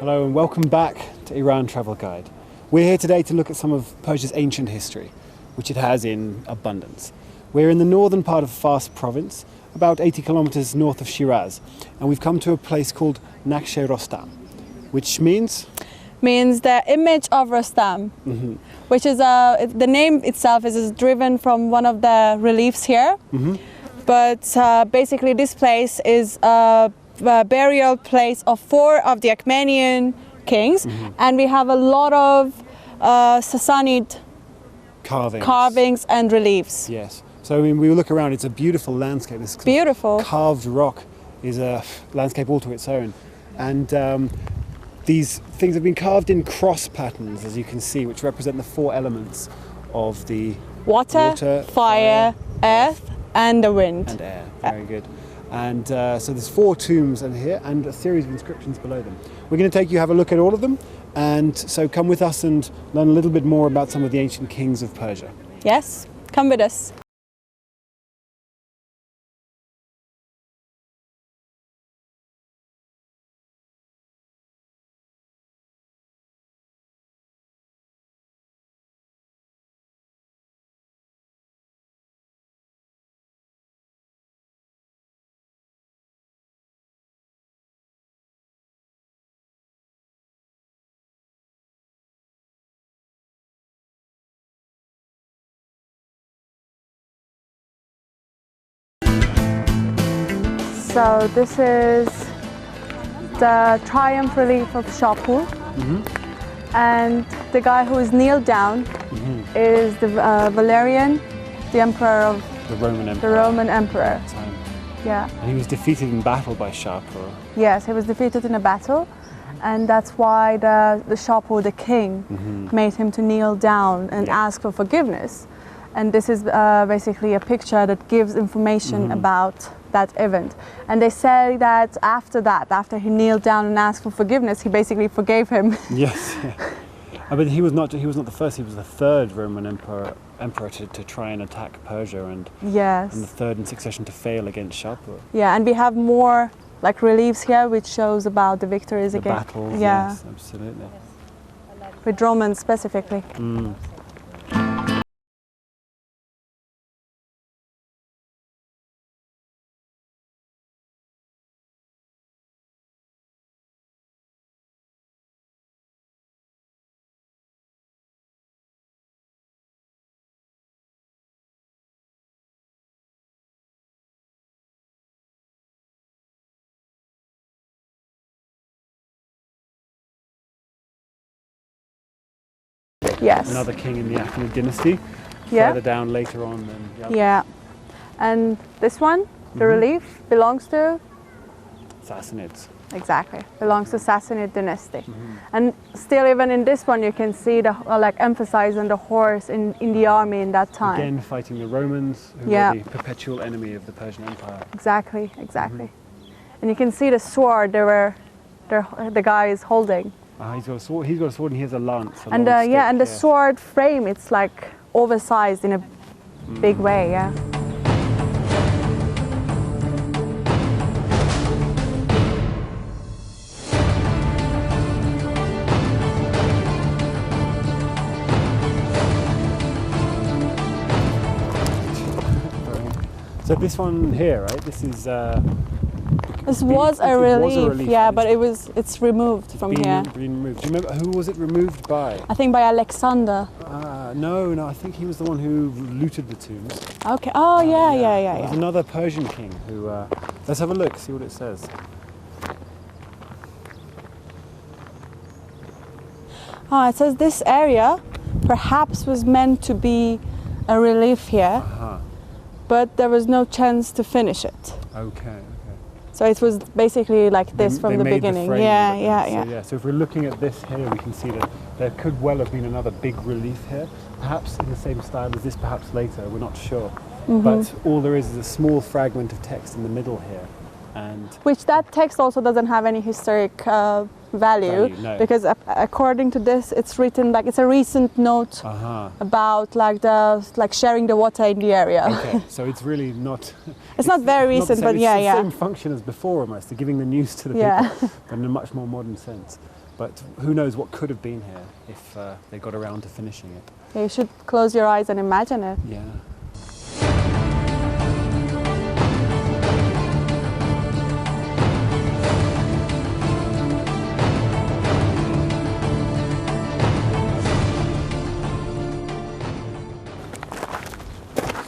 Hello and welcome back to Iran Travel Guide. We're here today to look at some of Persia's ancient history, which it has in abundance. We're in the northern part of Fars province, about 80 kilometers north of Shiraz, and we've come to a place called Naqsh-e Rostam, which means the image of Rostam, which is the name itself is driven from one of the reliefs here. But basically this place is a burial place of 4 of the Achaemenid kings, and we have a lot of Sassanid carvings and reliefs. Yes. So I mean, we look around, it's a beautiful landscape. This beautiful carved rock is a landscape all to its own. And these things have been carved in cross patterns, as you can see, which represent the 4 elements of the water, fire, earth, and the wind. And air, very good. And so there's 4 tombs in here and a series of inscriptions below them. We're going to take you have a look at all of them, and so come with us and learn a little bit more about some of the ancient kings of Persia. Yes, come with us. So this is the triumph relief of Shapur, and the guy who is kneeled down is the Valerian, the emperor of the Roman Emperor. The Roman Emperor. Yeah. And he was defeated in battle by Shapur. Yes, he was defeated in a battle, and that's why the Shapur, the king, made him to kneel down and ask for forgiveness. And this is basically a picture that gives information about that event. And they say that after he kneeled down and asked for forgiveness, he basically forgave him. Yes. But he was not the first, he was the 3rd Roman emperor to try and attack Persia, and the 3rd in succession to fail against Shapur. Yeah, and we have more like reliefs here which shows about the victories the against battles. Yes, absolutely. With Romans specifically. Yes. Another king in the Achaemenid dynasty. Further down later on. And this one, the relief, belongs to? Sassanids. Exactly, belongs to Sassanid dynasty. And still even in this one you can see the emphasis on the horse in the army in that time. Again fighting the Romans, who were the perpetual enemy of the Persian Empire. Exactly. And you can see the sword the guy is holding. He's got a sword and he has a lance. And the sword frame, it's like oversized in a big way, So this one here, right? This is. This was a relief, but it's removed from here. Been removed. Do you remember who was it removed by? I think by Alexander. No, I think he was the one who looted the tombs. Okay. Oh, yeah. There's another Persian king who. Let's have a look, see what it says. It says this area perhaps was meant to be a relief here, but there was no chance to finish it. Okay. So it was basically like this from the beginning. So if we're looking at this here, we can see that there could well have been another big relief here, perhaps in the same style as this, perhaps later, we're not sure. But all there is a small fragment of text in the middle here. Which that text also doesn't have any historic value, because according to this, it's written like it's a recent note about like sharing the water in the area. Okay, so it's really not. It's not very recent, but it's the same function as before almost, giving the news to the people, but in a much more modern sense. But who knows what could have been here if they got around to finishing it. Yeah, you should close your eyes and imagine it. Yeah.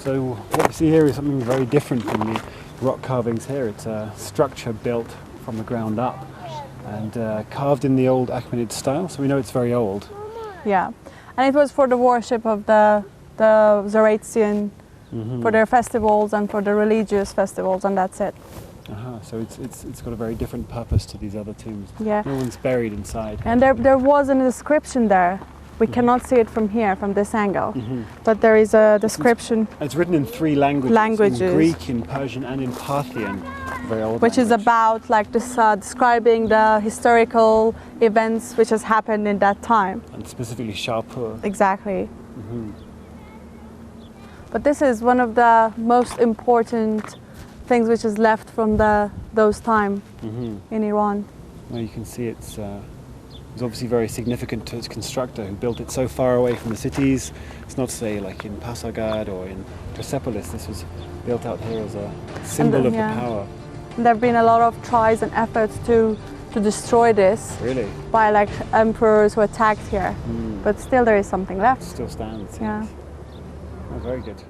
So what we see here is something very different from the rock carvings here. It's a structure built from the ground up and carved in the old Achaemenid style, so we know it's very old. Yeah, and it was for the worship of the Zoroastrian, for their festivals and for the religious festivals, and that's it. So it's got a very different purpose to these other tombs. Yeah. No one's buried inside. And there was an inscription there. We cannot see it from here, from this angle, but there is a description. It's written in 3 languages. In Greek, in Persian, and in Parthian, very old Which is language. about like this, describing the historical events which has happened in that time. And specifically Shahpur. Exactly. But this is one of the most important things which is left from those time in Iran. Well, you can see it's obviously very significant to its constructor who built it so far away from the cities. It's not, say, like in Pasargad or in Persepolis. This was built out here as a symbol of the power. And there have been a lot of tries and efforts to destroy this. Really? By like emperors who attacked here. But still there is something left. It still stands. Yeah. Yes. Oh, very good.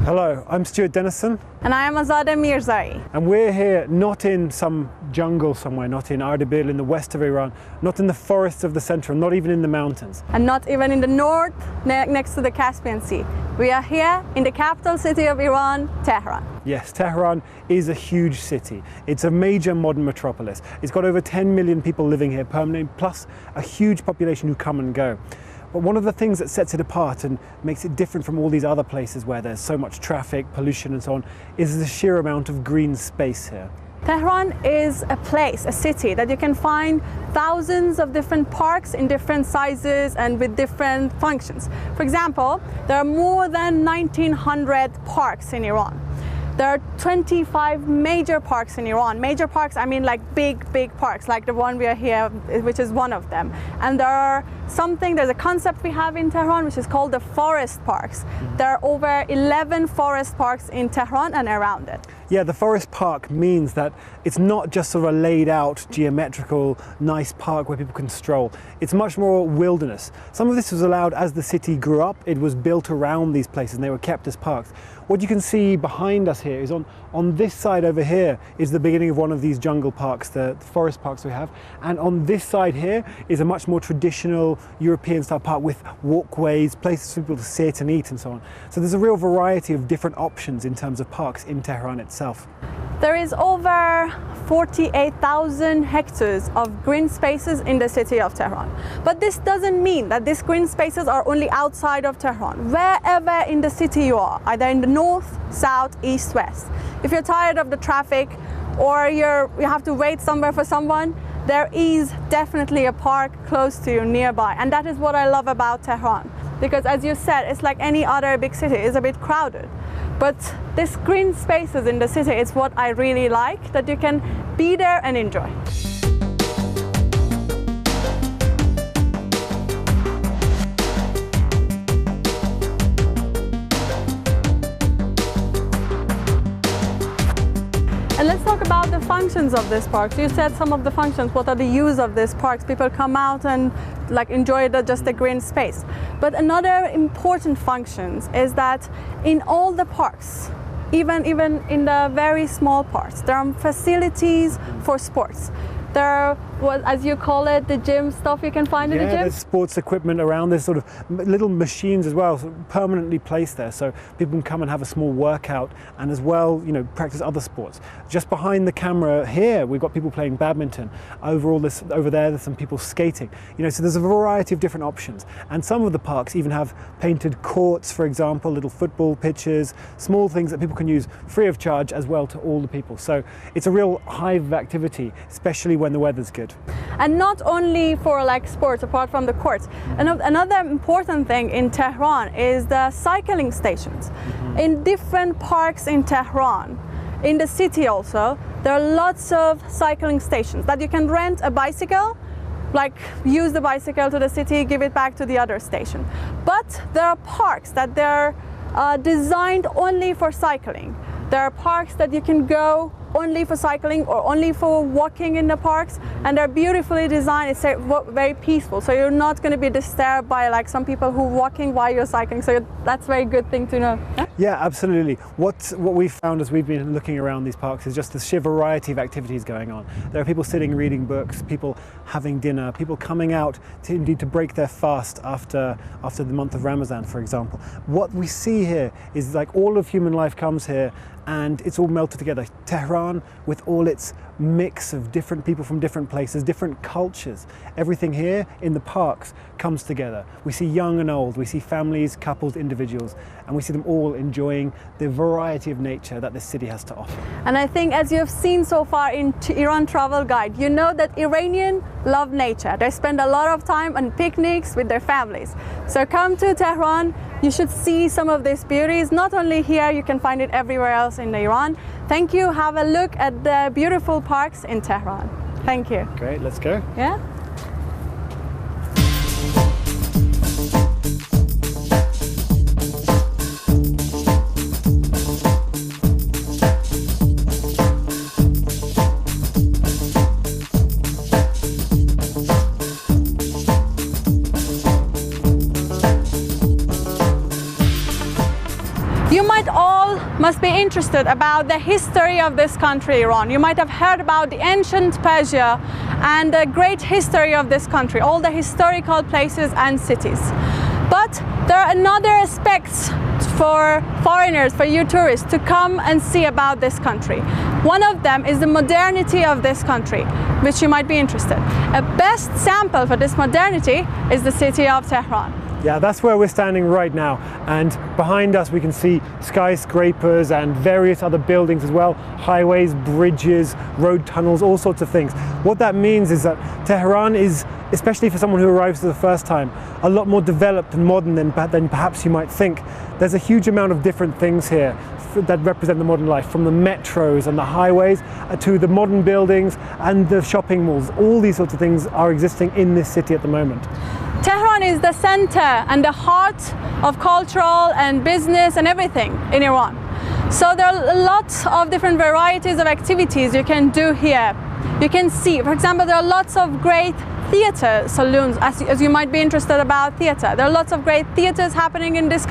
Hello, I'm Stuart Dennison. And I am Azadeh Mirzai. And we're here not in some jungle somewhere, not in Ardabil in the west of Iran, not in the forests of the center, and not even in the mountains. And not even in the north, next to the Caspian Sea. We are here in the capital city of Iran, Tehran. Yes, Tehran is a huge city. It's a major modern metropolis. It's got over 10 million people living here permanently, plus a huge population who come and go. But one of the things that sets it apart and makes it different from all these other places where there's so much traffic, pollution and so on, is the sheer amount of green space here. Tehran is a place, a city, that you can find thousands of different parks in different sizes and with different functions. For example, there are more than 1,900 parks in Iran. There are 25 major parks in Iran. Major parks, I mean like big parks, like the one we are here, which is one of them. And there's a concept we have in Tehran, which is called the forest parks. There are over 11 forest parks in Tehran and around it. Yeah, the forest park means that it's not just sort of a laid out, geometrical, nice park where people can stroll. It's much more wilderness. Some of this was allowed as the city grew up. It was built around these places and they were kept as parks. What you can see behind us here is on this side over here is the beginning of one of these jungle parks, the forest parks we have. And on this side here is a much more traditional European style park with walkways, places for people to sit and eat and so on. So there's a real variety of different options in terms of parks in Tehran itself. There is over 48,000 hectares of green spaces in the city of Tehran. But this doesn't mean that these green spaces are only outside of Tehran. Wherever in the city you are, either in the north, south, east, west. If you're tired of the traffic or you have to wait somewhere for someone, there is definitely a park close to you nearby. And that is what I love about Tehran. Because as you said, it's like any other big city, it's a bit crowded. But these green spaces in the city is what I really like, that you can be there and enjoy. And let's talk about the functions of this park. You said some of the functions. What are the use of these parks? People come out and enjoy just the green space. But another important function is that in all the parks, even in the very small parts, there are facilities for sports. There are, as you call it, the gym stuff you can find in the gym? Yeah, there's sports equipment around. There's sort of little machines as well, sort of permanently placed there, so people can come and have a small workout and as well, practice other sports. Just behind the camera here, we've got people playing badminton. Over there, there's some people skating. So there's a variety of different options. And some of the parks even have painted courts, for example, little football pitches, small things that people can use free of charge as well to all the people. So it's a real hive of activity, especially when the weather's good. And not only for sports, apart from the courts. Another important thing in Tehran is the cycling stations. In different parks in Tehran, in the city also, there are lots of cycling stations that you can rent a bicycle, use the bicycle to the city, give it back to the other station. But there are parks that they're designed only for cycling. There are parks that you can go only for cycling or only for walking in the parks, and they're beautifully designed. It's very peaceful, so you're not going to be disturbed by some people who are walking while you're cycling, so that's a very good thing to know. Yeah, absolutely. What we've found as we've been looking around these parks is just the sheer variety of activities going on. There are people sitting reading books, people having dinner, people coming out to break their fast after the month of Ramadan, for example. What we see here is all of human life comes here and it's all melted together. Tehran, with all its mix of different people from different places, different cultures, everything here in the parks comes together. We see young and old, we see families, couples, individuals, and we see them all enjoying the variety of nature that this city has to offer. And I think, as you have seen so far in Iran Travel Guide, you know that Iranians love nature. They spend a lot of time on picnics with their families. So come to Tehran, you should see some of these beauties. Not only here, you can find it everywhere else in Iran. Thank you. Have a look at the beautiful parks in Tehran. Thank you. Great, let's go. Yeah. You might all interested about the history of this country, Iran. You might have heard about the ancient Persia and the great history of this country, all the historical places and cities. But there are another aspects for foreigners, for you tourists, to come and see about this country. One of them is the modernity of this country, which you might be interested. A best sample for this modernity is the city of Tehran. Yeah, that's where we're standing right now, and behind us we can see skyscrapers and various other buildings as well, highways, bridges, road tunnels, all sorts of things. What that means is that Tehran is, especially for someone who arrives for the first time, a lot more developed and modern than perhaps you might think. There's a huge amount of different things here that represent the modern life, from the metros and the highways to the modern buildings and the shopping malls. All these sorts of things are existing in this city at the moment. Tehran is the center and the heart of cultural and business and everything in Iran. So there are a lot of different varieties of activities you can do here. You can see, for example, there are lots of great theater saloons, as you might be interested about theater. There are lots of great theaters happening in this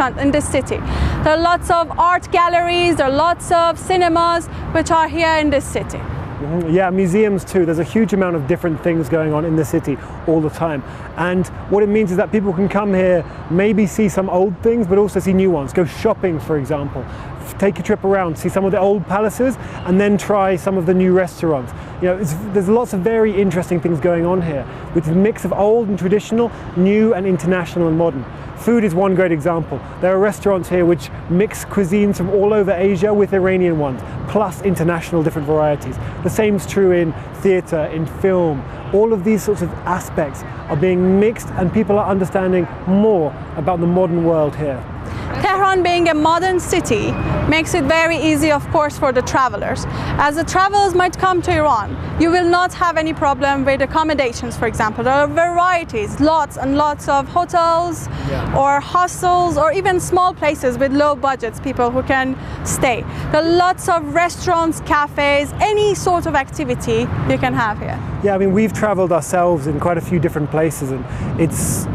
city. There are lots of art galleries, there are lots of cinemas which are here in this city. Yeah, museums too. There's a huge amount of different things going on in the city all the time. And what it means is that people can come here, maybe see some old things, but also see new ones. Go shopping, for example. Take a trip around, see some of the old palaces, and then try some of the new restaurants. You know, there's lots of very interesting things going on here, with a mix of old and traditional, new and international and modern. Food is one great example. There are restaurants here which mix cuisines from all over Asia with Iranian ones, plus international different varieties. The same is true in theatre, in film. All of these sorts of aspects are being mixed, and people are understanding more about the modern world here. Tehran, being a modern city, makes it very easy, of course, for the travelers. As the travelers might come to Iran, you will not have any problem with accommodations, for example. There are varieties, lots and lots of hotels or hostels, or even small places with low budgets, people who can stay. There are lots of restaurants, cafes, any sort of activity you can have here. Yeah, I mean, we've traveled ourselves in quite a few different places, and it's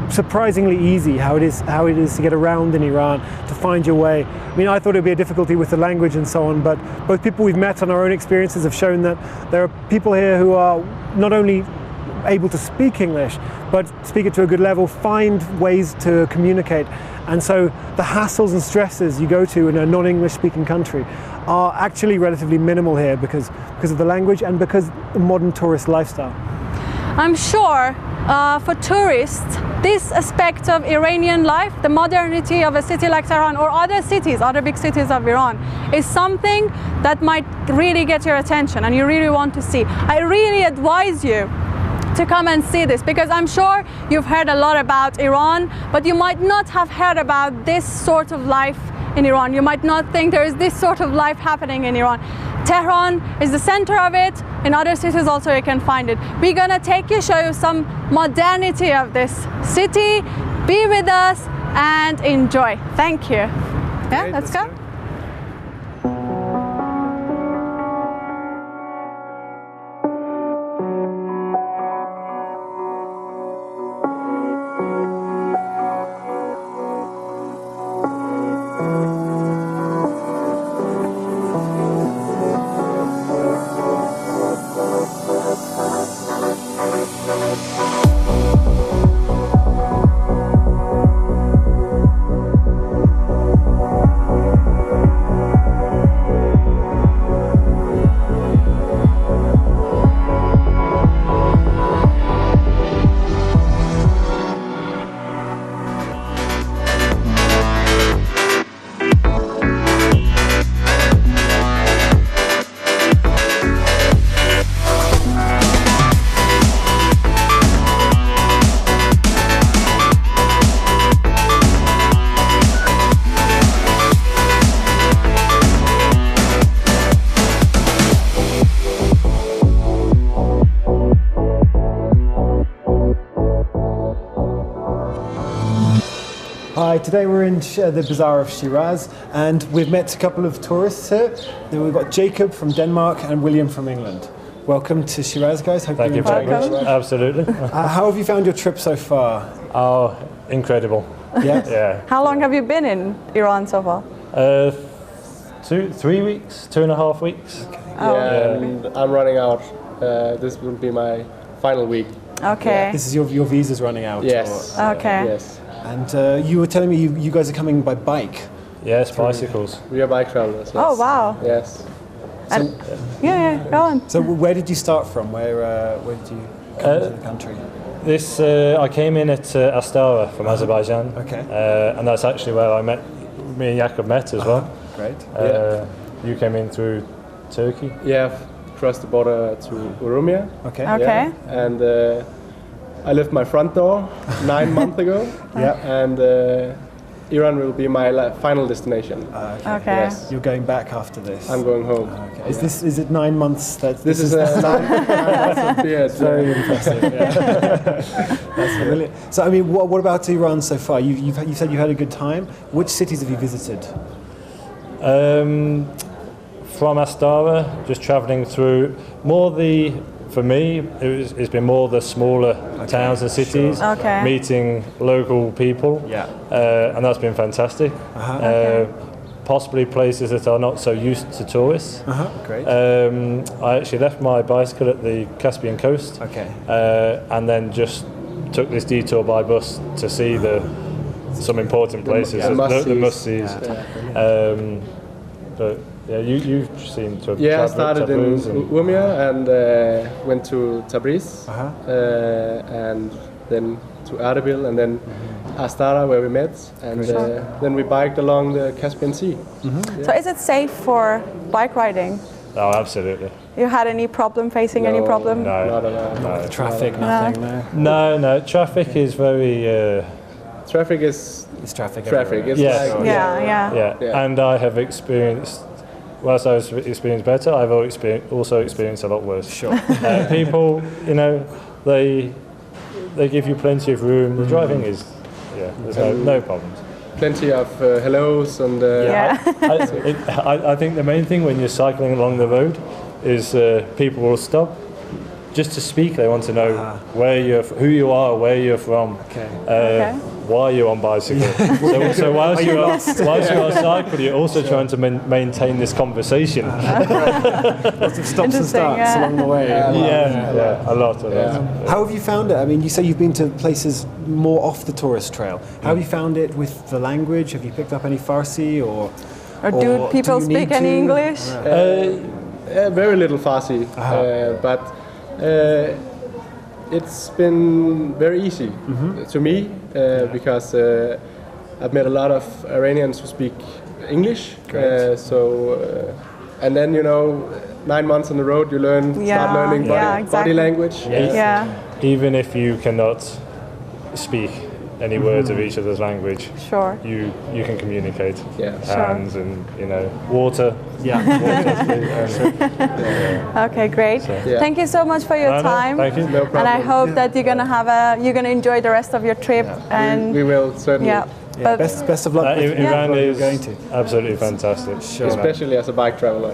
surprisingly easy how it is to get around in Iran, to find your way. I mean, I thought it would be a difficulty with the language and so on, but both people we've met and our own experiences have shown that there are people here who are not only able to speak English, but speak it to a good level, find ways to communicate. And so the hassles and stresses you go to in a non-English speaking country are actually relatively minimal here because of the language and because of the modern tourist lifestyle. I'm sure for tourists, this aspect of Iranian life, the modernity of a city like Tehran or other cities, other big cities of Iran, is something that might really get your attention and you really want to see. I really advise you to come and see this, because I'm sure you've heard a lot about Iran, but you might not have heard about this sort of life in Iran. You might not think there is this sort of life happening in Iran. Tehran is the center of it. In other cities also you can find it. We're gonna show you some modernity of this city. Be with us and enjoy. Thank you. Yeah, let's go. Hi, today we're in the Bazaar of Shiraz, and we've met a couple of tourists here. Then we've got Jacob from Denmark and William from England. Welcome to Shiraz, guys. Hope Thank you very much. Absolutely. How have you found your trip so far? Oh, incredible. Yeah? Yeah. How long have you been in Iran so far? 3 weeks, 2.5 weeks. Yeah, and I'm running out. This will be my final week. Okay. This is your visa's running out. Yes. Okay. Yes. And you were telling me you guys are coming by bike. Yes, bicycles. We are bike travelers. Yes. Oh wow. Yes. And, yeah, go on. So where did you start from? Where did you come to the country? This I came in at Astara from Azerbaijan. Okay. And that's actually where me and Jakob met as well. Great. You came in through Turkey. Yeah, crossed the border to Urumia. Okay. Okay. Yeah. And I left my front door 9 months ago. Yeah. And Iran will be my final destination. Okay. Yes. You're going back after this. I'm going home. Okay. Is it 9 months? This is 9 months of beard. very impressive. Yeah. That's brilliant. So I mean, what about Iran so far? You said you had a good time. Which cities have you visited? From Astara, just travelling through for me, it's been more the smaller towns and cities, Sure. Okay. meeting local people, and that's been fantastic. Possibly places that are not so used to tourists. Great. I actually left my bicycle at the Caspian coast, and then just took this detour by bus to see some important places, the must-sees. But yeah, you've seen to I started in Urumia and went to Tabriz, and then to Erbil, and then Astara, where we met, and then we biked along the Caspian Sea. So is it safe for bike riding? Oh, absolutely. You had any problem facing any problem? No, Not at all. no. Traffic, nothing. No. No, traffic is very. Traffic is It's traffic. traffic. everywhere. It's Yes. like, Yeah, and I have experienced. Whilst I was experienced better, I've also experienced a lot worse. Sure. People, they give you plenty of room. The driving is, there's no problems. plenty of hellos and I think the main thing when you're cycling along the road is people will stop just to speak. They want to know who you are, where you're from, why you're on bicycle. So whilst you are cycling, you're also trying to maintain this conversation. Lots of stops and starts along the way. A lot. How have you found it? I mean, you say you've been to places more off the tourist trail. How have you found it with the language? Have you picked up any Farsi or do people speak any English? very little Farsi, but it's been very easy to me because I've met a lot of Iranians who speak English. And then 9 months on the road, you start learning body language. Even if you cannot speak any words of each other's language, you can communicate. Hands and water. Okay, great. Thank you so much for your time. Thank you. No problem. And I hope that you're gonna enjoy the rest of your trip. And we will certainly. But best of luck. Iran is going to. absolutely fantastic. Especially as a bike traveler.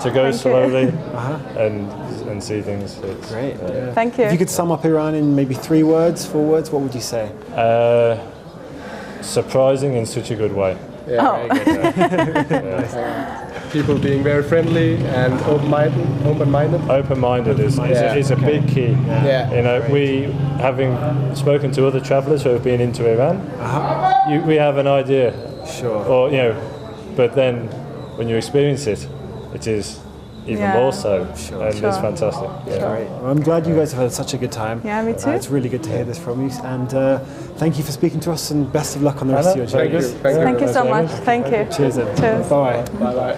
To go slowly and see things. It's Great. thank you. If you could sum up Iran in maybe 3 words, 4 words, what would you say? Surprising in such a good way. Very good. People being very friendly and open-minded. Open-minded is a big key. We, having spoken to other travellers who have been into Iran, we have an idea. Or but then when you experience it, it is even more so, and it's fantastic. Great. Well, I'm glad you guys have had such a good time. Yeah, me too. It's really good to hear this from you, and thank you for speaking to us, and best of luck on the rest of your journey. Thank you. Thank you so much. Thank you. Cheers. Cheers. Bye. Bye-bye.